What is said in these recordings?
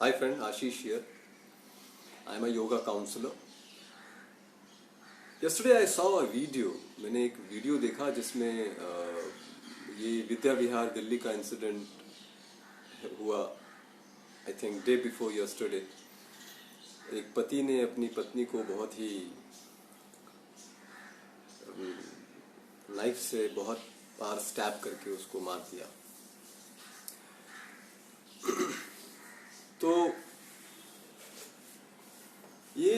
Hi friend, Ashish here. I am a yoga counselor. Yesterday I saw a video. मैंने एक video देखा जिसमें ये विद्या विहार दिल्ली का इंसिडेंट हुआ. I think day before yesterday. एक पति ने अपनी पत्नी को बहुत ही नाइफ से बहुत बार स्टैब करके उसको मार दिया. तो ये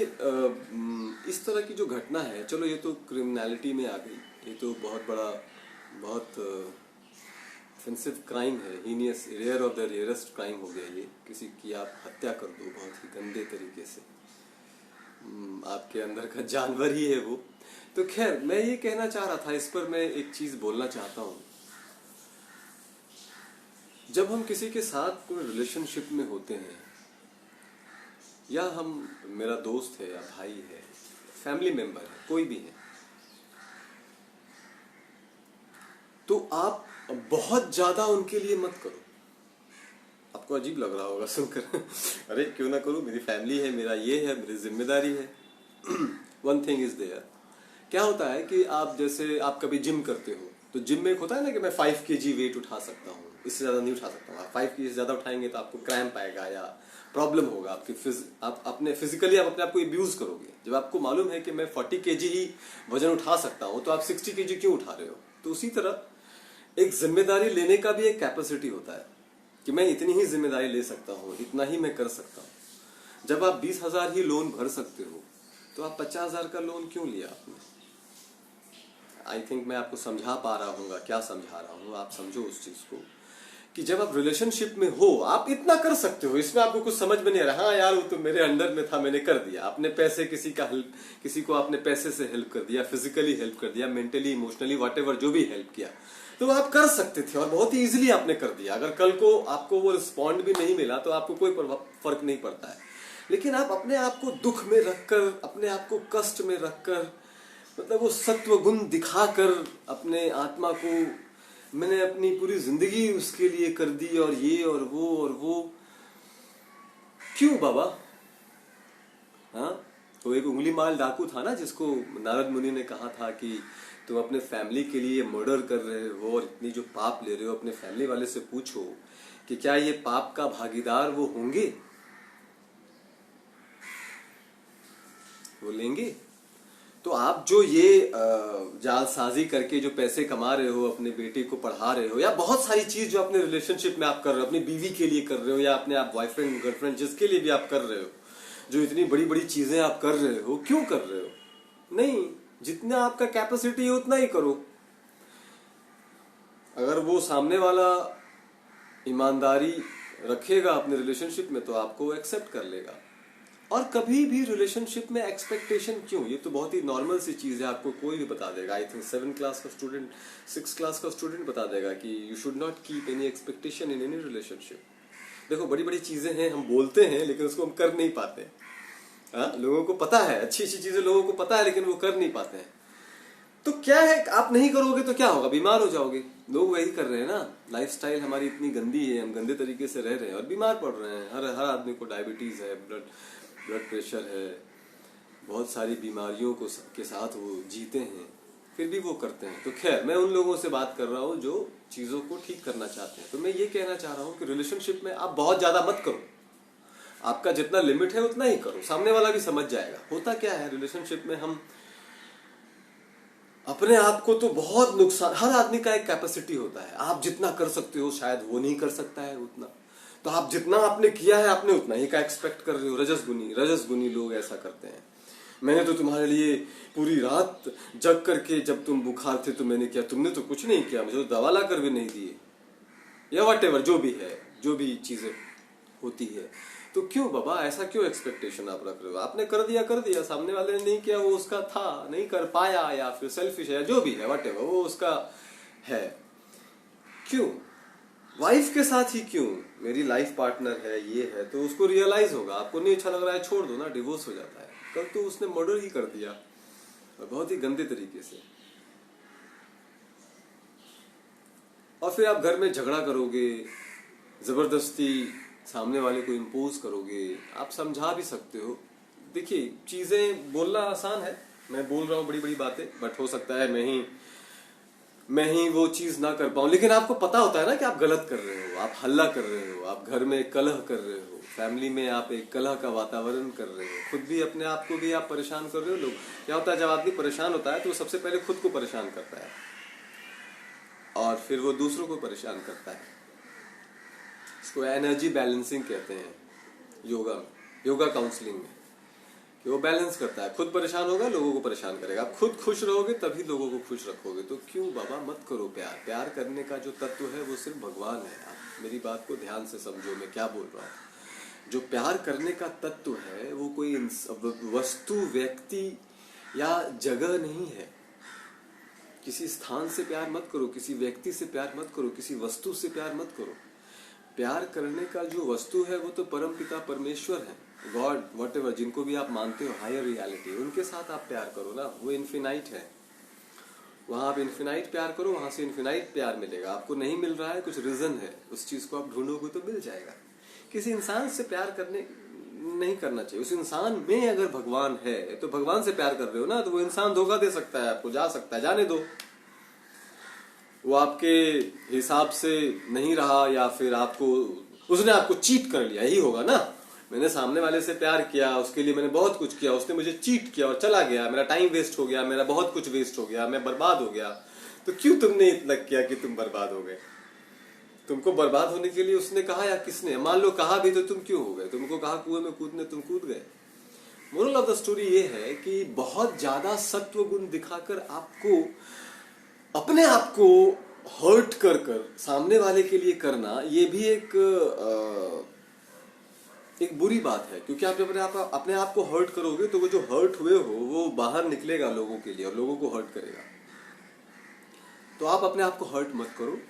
इस तरह की जो घटना है, चलो ये तो क्रिमिनलिटी में आ गई. ये तो बहुत बड़ा, बहुत ऑफेंसिव क्राइम है. Heinous, rare of the rarest crime हो गया ये. किसी की आप हत्या कर दो बहुत ही गंदे तरीके से. आपके अंदर का जानवर ही है वो. तो खैर, मैं ये कहना चाह रहा था, इस पर मैं एक चीज बोलना चाहता हूँ. जब हम किसी के साथ कोई रिलेशनशिप में होते हैं, या मेरा दोस्त है या भाई है, फैमिली मेंबर है, कोई भी है, तो आप बहुत ज्यादा उनके लिए मत करो. आपको अजीब लग रहा होगा सुनकर. अरे क्यों ना करूं, मेरी फैमिली है, मेरा ये है, मेरी जिम्मेदारी है. One thing is there. क्या होता है कि आप जैसे आप कभी जिम करते हो, तो जिम में एक होता है ना कि मैं 5 kg वेट उठा सकता हूँ, इससे ज्यादा नहीं उठा सकता हूँ. आप 5 kg से ज्यादा उठाएंगे तो आपको क्रैम्प आएगा या प्रॉब्लम होगा. आप अपने फिजिकली आप अपने आप को अब्यूज करोगे. जब आपको मालूम है कि मैं 40 kg ही वजन उठा सकता हूँ, तो आप 60 kg क्यों उठा रहे हो. तो उसी तरह एक जिम्मेदारी लेने का भी एक कैपेसिटी होता है कि मैं इतनी ही जिम्मेदारी ले सकता हूँ, इतना ही मैं कर सकता हूँ. जब आप 20,000 ही लोन भर सकते हो, तो आप 50,000 का लोन क्यों लिया आपने. आई थिंक मैं आपको समझा पा रहा हूँ क्या समझा रहा हूँ. आप समझो उस चीज को कि जब आप रिलेशनशिप में हो, आप इतना कर सकते हो. इसमें आपको कुछ समझ में नहीं आ रहा. हाँ यार, वो तो मेरे अंडर में था, मैंने कर दिया. आपने पैसे किसी को आपने पैसे से हेल्प कर दिया, फिजिकली हेल्प कर दिया, मेंटली, इमोशनली, व्हाटएवर जो भी हेल्प किया, तो आप कर सकते थे और बहुत ही इजीली आपने कर दिया. अगर कल को आपको वो रिस्पॉन्ड भी नहीं मिला तो आपको कोई फर्क नहीं पड़ता है. लेकिन आप अपने आप को दुख में रखकर, अपने आप को कष्ट में रखकर, मतलब वो सत्व गुण दिखाकर अपने आत्मा को, मैंने अपनी पूरी जिंदगी उसके लिए कर दी और ये और वो क्यों बाबा. हाँ, तो एक उंगली माल डाकू था ना, जिसको नारद मुनि ने कहा था कि तुम अपने फैमिली के लिए मर्डर कर रहे हो और इतनी जो पाप ले रहे हो, अपने फैमिली वाले से पूछो कि क्या ये पाप का भागीदार वो होंगे, वो लेंगे. तो आप जो ये जालसाजी करके जो पैसे कमा रहे हो, अपने बेटे को पढ़ा रहे हो, या बहुत सारी चीज जो अपने रिलेशनशिप में आप कर रहे हो, अपनी बीवी के लिए कर रहे हो, या अपने आप बॉयफ्रेंड गर्लफ्रेंड जिसके लिए भी आप कर रहे हो, जो इतनी बड़ी बड़ी चीजें आप कर रहे हो, क्यों कर रहे हो. नहीं, जितना आपका कैपेसिटी है उतना ही करो. अगर वो सामने वाला ईमानदारी रखेगा अपने रिलेशनशिप में, तो आपको एक्सेप्ट कर लेगा. और कभी भी रिलेशनशिप में एक्सपेक्टेशन क्यों, ये तो बहुत ही नॉर्मल सी चीज है. आपको कोई भी बता देगा. आई थिंक 7 क्लास का स्टूडेंट, 6 क्लास का स्टूडेंट बता देगा कि you should not keep any expectation in any relationship. देखो, बड़ी बड़ी चीजें हैं, हम बोलते हैं लेकिन उसको हम कर नहीं पाते. हाँ, लोगों को पता है, अच्छी अच्छी चीजें लोगों को पता है, लेकिन वो कर नहीं पाते हैं. तो क्या है, आप नहीं करोगे तो क्या होगा, बीमार हो जाओगे. लोग वही कर रहे हैं ना. लाइफस्टाइल हमारी इतनी गंदी है, हम गंदे तरीके से रह रहे हैं और बीमार पड़ रहे हैं. हर हर आदमी को डायबिटीज है, ब्लड प्रेशर है, बहुत सारी बीमारियों को के साथ वो जीते हैं, फिर भी वो करते हैं. तो खैर, मैं उन लोगों से बात कर रहा हूँ जो चीजों को ठीक करना चाहते हैं. तो मैं ये कहना चाह रहा हूँ कि रिलेशनशिप में आप बहुत ज्यादा मत करो. आपका जितना लिमिट है उतना ही करो, सामने वाला भी समझ जाएगा. होता क्या है, रिलेशनशिप में हम अपने आप को तो बहुत नुकसान, हर आदमी का एक कैपेसिटी होता है. आप जितना कर सकते हो शायद वो नहीं कर सकता है उतना. तो आप जितना आपने किया है, आपने उतना ही का एक्सपेक्ट कर रहे हो. रजसगुनी लोग ऐसा करते हैं. मैंने तो तुम्हारे लिए पूरी रात जग करके, जब तुम बुखार थे तो मैंने किया, तुमने तो कुछ नहीं किया, मुझे तो दवा ला कर भी नहीं दिए, या व्हाटएवर जो भी है, जो भी चीजें होती है. तो क्यों बाबा, ऐसा क्यों एक्सपेक्टेशन आप रख रहे हो. आपने कर दिया, सामने वाले ने नहीं किया, वो उसका था, नहीं कर पाया, या फिर सेल्फिश है, जो भी है, व्हाटएवर, वो उसका है. क्यों वाइफ के साथ ही क्यों, मेरी लाइफ पार्टनर है, ये है, तो उसको रियलाइज होगा. आपको नहीं अच्छा लग रहा है, छोड़ दो ना, डिवोर्स हो जाता है. कल तो उसने मर्डर ही कर दिया, और बहुत ही गंदे तरीके से. और फिर आप घर में झगड़ा करोगे, जबरदस्ती सामने वाले को इम्पोज करोगे, आप समझा भी सकते हो। देखिए, चीजें बोलना आसान है, मैं बोल रहा हूँ बड़ी बड़ी बातें, बट हो सकता है मैं ही वो चीज ना कर पाऊं, लेकिन आपको पता होता है ना कि आप गलत कर रहे हो, आप हल्ला कर रहे हो, आप घर में कलह कर रहे हो, फैमिली में आप एक कलह का वातावरण कर रहे हो, खुद भी अपने आप को भी आप परेशान कर रहे हो। लोग क्या होता है, जब आदमी परेशान होता है तो वो सबसे पहले खुद को परेशान करता है और फिर वो दूसरों को परेशान करता है। इसको एनर्जी बैलेंसिंग कहते हैं योगा काउंसलिंग में, कि वो बैलेंस करता है। खुद परेशान होगा, लोगों को परेशान करेगा। आप खुद खुश रहोगे तभी लोगों को खुश रखोगे। तो क्यों बाबा मत करो प्यार करने का जो तत्व है वो सिर्फ भगवान है। आप मेरी बात को ध्यान से समझो, मैं क्या बोल रहा हूँ। जो प्यार करने का तत्व है वो कोई वस्तु, व्यक्ति या जगह नहीं है। किसी स्थान से प्यार मत करो, किसी व्यक्ति से प्यार मत करो, किसी वस्तु से प्यार मत करो। प्यार करने का जो वस्तु है वो तो परम पिता परमेश्वर है, गॉड, व्हाटएवर, जिनको भी आप मानते हो, हायर रियलिटी, उनके साथ आप प्यार करो ना। वो इन्फिनाइट है, वहां आप इन्फिनाइट प्यार करो, वहां से इन्फिनाइट प्यार मिलेगा। आपको नहीं मिल रहा है, कुछ रीजन है, उस चीज को आप ढूंढोगे तो मिल जाएगा। किसी इंसान से प्यार करने नहीं करना चाहिए। उस इंसान में अगर भगवान है तो भगवान से प्यार कर रहे हो ना, तो वो इंसान धोखा दे सकता है आपको, जा सकता है, जाने दो। वो आपके हिसाब से नहीं रहा, या फिर उसने आपको चीट कर लिया, यही होगा ना। मैंने सामने वाले से प्यार किया, उसके लिए मैंने बहुत कुछ किया, उसने मुझे चीट किया और चला गया, मेरा टाइम वेस्ट हो गया, मेरा बहुत कुछ वेस्ट हो गया, मैं बर्बाद हो गया। तो क्यों तुमने इतना किया कि तुम बर्बाद हो गए? तुमको बर्बाद होने के लिए उसने कहा या किसने? मान लो कहा भी तो तुम क्यों हो गए? तुमको कहा कुएं में कूदने, तुम कूद गए। मोरल ऑफ द स्टोरी ये है कि बहुत ज्यादा सत्व गुण दिखाकर आपको अपने आप को हर्ट कर सामने वाले के लिए करना, ये भी एक बुरी बात है। क्योंकि आप जब अपने आप को हर्ट करोगे तो वो जो हर्ट हुए हो वो बाहर निकलेगा लोगों के लिए और लोगों को हर्ट करेगा। तो आप अपने आप को हर्ट मत करो।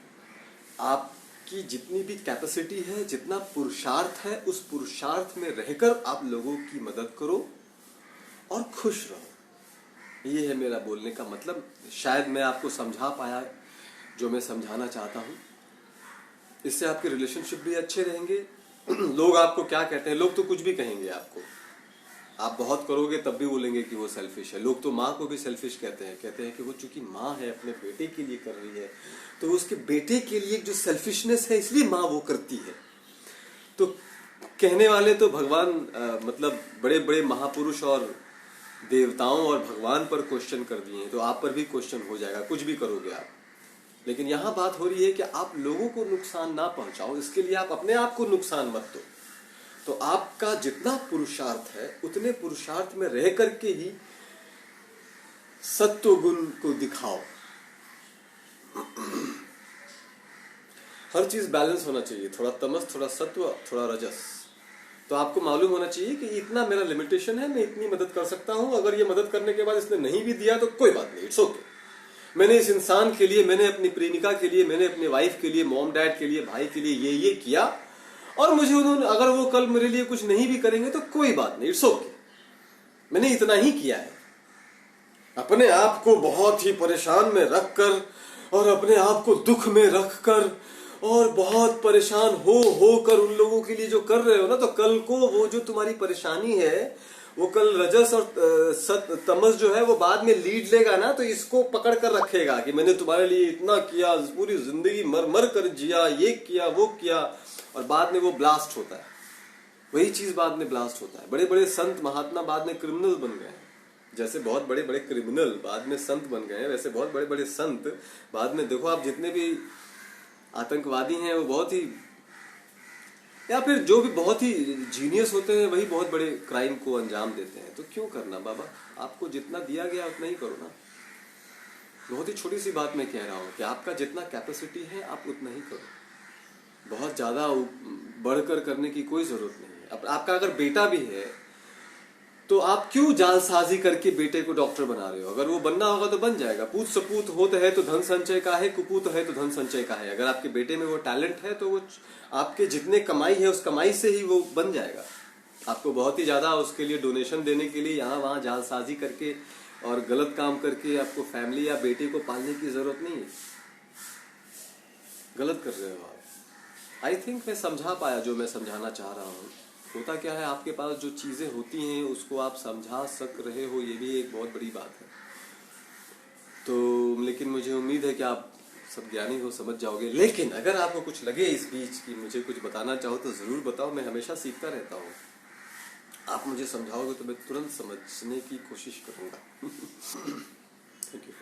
आपकी जितनी भी कैपेसिटी है, जितना पुरुषार्थ है, उस पुरुषार्थ में रहकर आप लोगों की मदद करो और खुश रहो। ये है मेरा बोलने का मतलब। शायद मैं आपको समझा पाया जो मैं समझाना चाहता हूं। इससे आपके रिलेशनशिप भी अच्छे रहेंगे। लोग आपको क्या कहते हैं? लोग तो कुछ भी कहेंगे आपको। आप बहुत करोगे तब भी बोलेंगे कि वो सेल्फिश है। लोग तो माँ को भी सेल्फिश कहते हैं कि वो चूंकि माँ है, अपने बेटे के लिए कर रही है, तो उसके बेटे के लिए जो सेल्फिशनेस है इसलिए माँ वो करती है। तो कहने वाले तो भगवान मतलब बड़े बड़े महापुरुष और देवताओं और भगवान पर क्वेश्चन कर दिए हैं, तो आप पर भी क्वेश्चन हो जाएगा, कुछ भी करोगे आप। लेकिन यहां बात हो रही है कि आप लोगों को नुकसान ना पहुंचाओ, इसके लिए आप अपने आप को नुकसान मत दो। तो आपका जितना पुरुषार्थ है उतने पुरुषार्थ में रह करके ही सत्व गुण को दिखाओ। हर चीज बैलेंस होना चाहिए, थोड़ा तमस, थोड़ा सत्व, थोड़ा रजस। तो आपको मालूम होना चाहिए कि इतना मेरा लिमिटेशन है, मैं इतनी मदद कर सकता हूं। अगर ये मदद करने के बाद इसने नहीं भी दिया तो कोई बात नहीं, इट्स ओके। मैंने इस इंसान के लिए, मैंने अपनी प्रेमिका के लिए, मैंने अपने वाइफ के लिए, मॉम डैड के लिए, भाई के लिए ये किया, और मुझे उन्होंने, अगर वो कल मेरे लिए कुछ नहीं भी करेंगे तो कोई बात नहीं, इट्स ओके। मैंने इतना ही किया है। अपने आप को बहुत ही परेशान में रखकर और अपने आप को दुख में रखकर और बहुत परेशान होकर उन लोगों के लिए जो कर रहे हो ना, तो कल को वो जो तुम्हारी परेशानी है वो कल रजस और तमस जो है वो बाद में लीड लेगा ना, तो इसको पकड़ कर रखेगा कि मैंने तुम्हारे लिए इतना किया, पूरी जिंदगी मर मर कर जिया, ये किया वो किया, और बाद में वो ब्लास्ट होता है। वही चीज बाद में ब्लास्ट होता है। बड़े बड़े संत महात्मा बाद में क्रिमिनल बन गए हैं। जैसे बहुत बड़े बड़े क्रिमिनल बाद में संत बन गए हैं, वैसे बहुत बड़े बड़े संत बाद में, देखो आप जितने भी आतंकवादी हैं वो बहुत ही, या फिर जो भी बहुत ही जीनियस होते हैं वही बहुत बड़े क्राइम को अंजाम देते हैं। तो क्यों करना बाबा? आपको जितना दिया गया उतना ही करो ना। बहुत ही छोटी सी बात मैं कह रहा हूँ कि आपका जितना कैपेसिटी है आप उतना ही करो। बहुत ज्यादा बढ़कर करने की कोई जरूरत नहीं है। अब आपका अगर बेटा भी है तो आप क्यों जालसाजी करके बेटे को डॉक्टर बना रहे हो? अगर वो बनना होगा तो बन जाएगा। पूत सपूत होता है तो धन संचय का है, कुपूत है तो धन संचय का है। अगर आपके बेटे में वो टैलेंट है तो वो आपके जितने कमाई है उस कमाई से ही वो बन जाएगा। आपको बहुत ही ज्यादा उसके लिए डोनेशन देने के लिए यहाँ वहां जालसाजी करके और गलत काम करके आपको फैमिली या बेटे को पालने की जरूरत नहीं है। गलत कर रहे हो आप। आई थिंक मैं समझा पाया जो मैं समझाना चाह रहा हूँ। होता क्या है, आपके पास जो चीज़ें होती हैं उसको आप समझा सक रहे हो, ये भी एक बहुत बड़ी बात है। तो लेकिन मुझे उम्मीद है कि आप सब ज्ञानी हो, समझ जाओगे। लेकिन अगर आपको कुछ लगे इस बीच कि मुझे कुछ बताना चाहो तो ज़रूर बताओ, मैं हमेशा सीखता रहता हूँ। आप मुझे समझाओगे तो मैं तुरंत समझने की कोशिश करूँगा। Thank you.